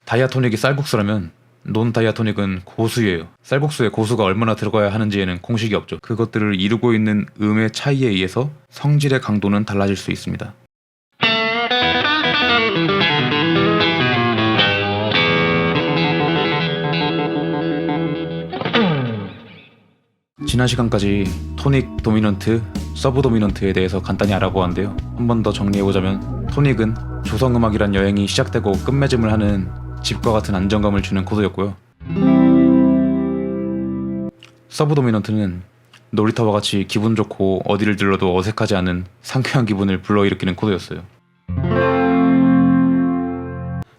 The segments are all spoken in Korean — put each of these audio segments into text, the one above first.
다이아토닉이 쌀국수라면 논 다이아토닉은 고수예요. 쌀국수에 고수가 얼마나 들어가야 하는지에는 공식이 없죠. 그것들을 이루고 있는 음의 차이에 의해서 성질의 강도는 달라질 수 있습니다. 지난 시간까지 토닉 도미넌트, 서브 도미넌트에 대해서 간단히 알아보았는데요. 한 번 더 정리해보자면 토닉은 조성음악이란 여행이 시작되고 끝맺음을 하는 집과 같은 안정감을 주는 코드였고요. 서브 도미넌트는 놀이터와 같이 기분 좋고 어디를 들러도 어색하지 않은 상쾌한 기분을 불러일으키는 코드였어요.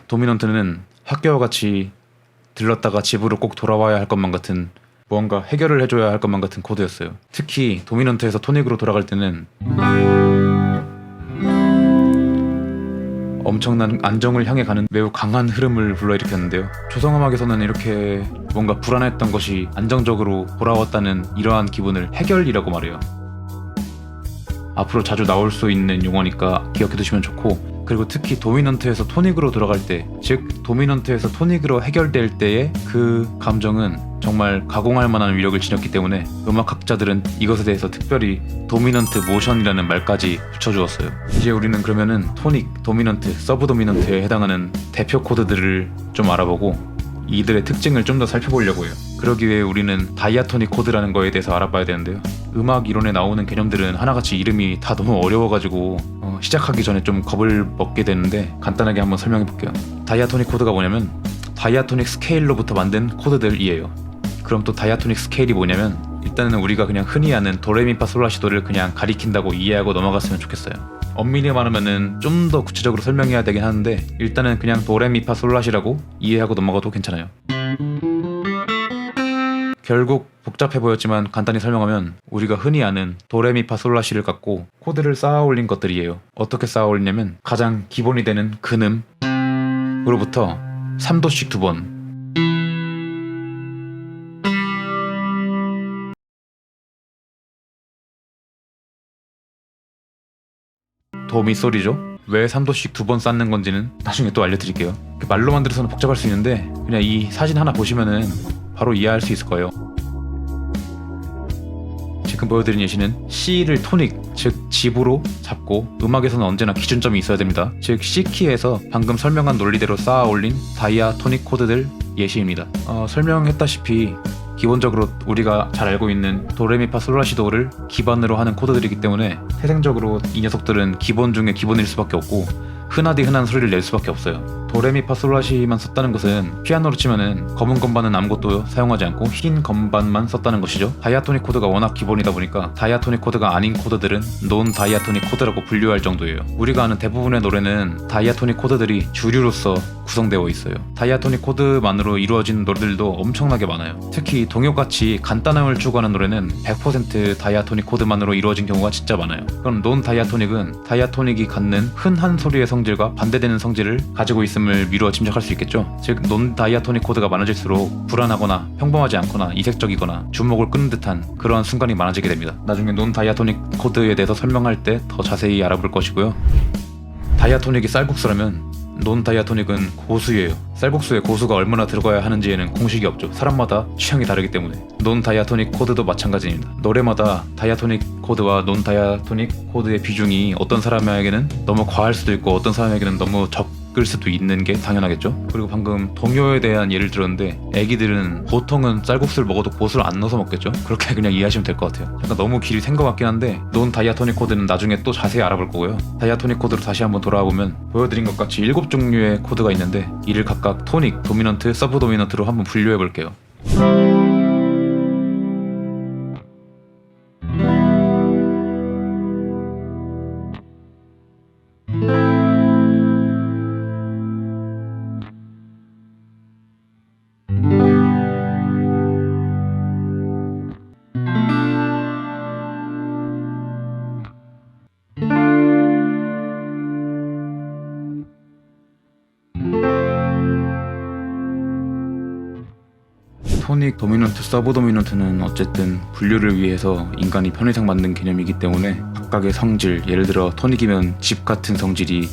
도미넌트는 학교와 같이 들렀다가 집으로 꼭 돌아와야 할 것만 같은, 무언가 해결을 해줘야 할 것만 같은 코드였어요. 특히 도미넌트에서 토닉으로 돌아갈 때는 엄청난 안정을 향해 가는 매우 강한 흐름을 불러일으켰는데요. 조성음악에서는 이렇게 뭔가 불안했던 것이 안정적으로 돌아왔다는 이러한 기분을 해결이라고 말해요. 앞으로 자주 나올 수 있는 용어니까 기억해 두시면 좋고, 그리고 특히 도미넌트에서 토닉으로 돌아갈 때, 즉 도미넌트에서 토닉으로 해결될 때의 그 감정은 정말 가공할 만한 위력을 지녔기 때문에 음악학자들은 이것에 대해서 특별히 도미넌트 모션이라는 말까지 붙여주었어요. 이제 우리는 그러면은 토닉, 도미넌트, 서브 도미넌트에 해당하는 대표 코드들을 좀 알아보고 이들의 특징을 좀 더 살펴보려고 해요. 그러기 위해 우리는 다이아토닉 코드라는 거에 대해서 알아봐야 되는데요. 음악 이론에 나오는 개념들은 하나같이 이름이 다 너무 어려워가지고 시작하기 전에 좀 겁을 먹게 되는데 간단하게 한번 설명해 볼게요. 다이아토닉 코드가 뭐냐면 다이아토닉 스케일로부터 만든 코드들이에요. 그럼 또 다이아토닉 스케일이 뭐냐면 일단은 우리가 그냥 흔히 아는 도레미파솔라시도를 그냥 가리킨다고 이해하고 넘어갔으면 좋겠어요. 엄밀히 말하면은 좀 더 구체적으로 설명해야 되긴 하는데 일단은 그냥 도레미파솔라시라고 이해하고 넘어가도 괜찮아요. 결국 복잡해 보였지만 간단히 설명하면 우리가 흔히 아는 도레미파솔라시를 갖고 코드를 쌓아 올린 것들이에요. 어떻게 쌓아 올리냐면 가장 기본이 되는 근음으로부터 3도씩 2번, 도미솔이죠. 왜 3도씩 2번 쌓는 건지는 나중에 또 알려드릴게요. 말로만 들어서는 복잡할 수 있는데 그냥 이 사진 하나 보시면은 바로 이해할 수 있을 거예요. 지금 보여드린 예시는 C를 토닉, 즉 집으로 잡고 음악에서는 언제나 기준점이 있어야 됩니다. 즉 C키에서 방금 설명한 논리대로 쌓아 올린 다이아토닉 코드들 예시입니다. 설명했다시피 기본적으로 우리가 잘 알고 있는 도레미파솔라시도를 기반으로 하는 코드들이기 때문에 태생적으로 이 녀석들은 기본 중에 기본일 수밖에 없고 흔하디 흔한 소리를 낼 수밖에 없어요. 도레미파솔라시만 썼다는 것은 피아노로 치면은 검은 건반은 아무것도 사용하지 않고 흰 건반만 썼다는 것이죠. 다이아토닉 코드가 워낙 기본이다 보니까 다이아토닉 코드가 아닌 코드들은 논 다이아토닉 코드라고 분류할 정도예요. 우리가 아는 대부분의 노래는 다이아토닉 코드들이 주류로서 구성되어 있어요. 다이아토닉 코드만으로 이루어진 노래들도 엄청나게 많아요. 특히 동요같이 간단함을 추구하는 노래는 100% 다이아토닉 코드만으로 이루어진 경우가 진짜 많아요. 그럼 논 다이아토닉은 다이아토닉이 갖는 흔한 소리의 성질과 반대되는 성질을 가지고 있음을 미루어 짐작할 수 있겠죠. 즉 논 다이아토닉 코드가 많아질수록 불안하거나 평범하지 않거나 이색적이거나 주목을 끄는 듯한 그러한 순간이 많아지게 됩니다. 나중에 논 다이아토닉 코드에 대해서 설명할 때 더 자세히 알아볼 것이고요. 다이아토닉이 쌀국수라면 논 다이아토닉은 고수예요. 쌀국수에 고수가 얼마나 들어가야 하는지에는 공식이 없죠. 사람마다 취향이 다르기 때문에. 논 다이아토닉 코드도 마찬가지입니다. 노래마다 다이아토닉 코드와 논 다이아토닉 코드의 비중이 어떤 사람에게는 너무 과할 수도 있고 어떤 사람에게는 너무 적을 수도 있는 게 당연하겠죠. 그리고 방금 동요에 대한 예를 들었는데 애기들은 보통은 쌀국수를 먹어도 고수를 안 넣어서 먹겠죠. 그렇게 그냥 이해하시면 될 것 같아요. 약간 너무 길이 센 것 같긴 한데 논 다이아토닉 코드는 나중에 또 자세히 알아볼 거고요. 다이아토닉 코드로 다시 한번 돌아와 보면 보여드린 것 같이 7종류의 코드가 있는데 이를 각각 토닉, 도미넌트, 서브 도미넌트로 한번 분류해 볼게요. 토닉, 도미넌트, 서브 도미넌트는 어쨌든 분류를 위해서 인간이 편의상 만든 개념이기 때문에 각각의 성질, 예를 들어 토닉이면 집 같은 성질이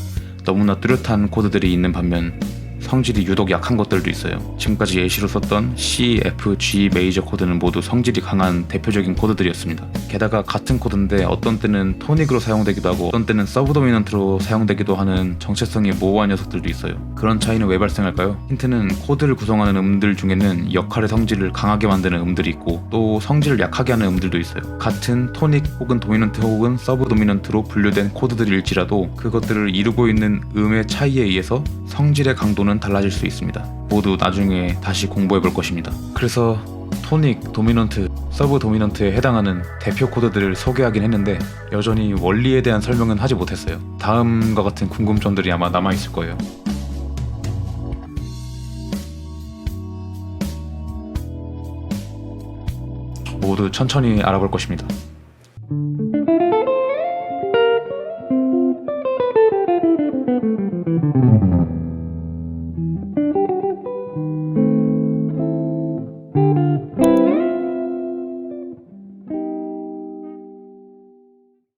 너무나 뚜렷한 코드들이 있는 반면 성질이 유독 약한 것들도 있어요. 지금까지 예시로 썼던 C, F, G 메이저 코드는 모두 성질이 강한 대표적인 코드들이었습니다. 게다가 같은 코드인데 어떤 때는 토닉으로 사용되기도 하고 어떤 때는 서브 도미넌트로 사용되기도 하는 정체성이 모호한 녀석들도 있어요. 그런 차이는 왜 발생할까요? 힌트는 코드를 구성하는 음들 중에는 역할의 성질을 강하게 만드는 음들이 있고 또 성질을 약하게 하는 음들도 있어요. 같은 토닉 혹은 도미넌트 혹은 서브 도미넌트로 분류된 코드들일지라도 그것들을 이루고 있는 음의 차이에 의해서 성질의 강도는 달라질 수 있습니다. 모두 나중에 다시 공부해 볼 것입니다. 그래서 토닉, 도미넌트, 서브 도미넌트에 해당하는 대표 코드들을 소개하긴 했는데 여전히 원리에 대한 설명은 하지 못했어요. 다음과 같은 궁금점들이 아마 남아있을 거예요. 모두 천천히 알아볼 것입니다.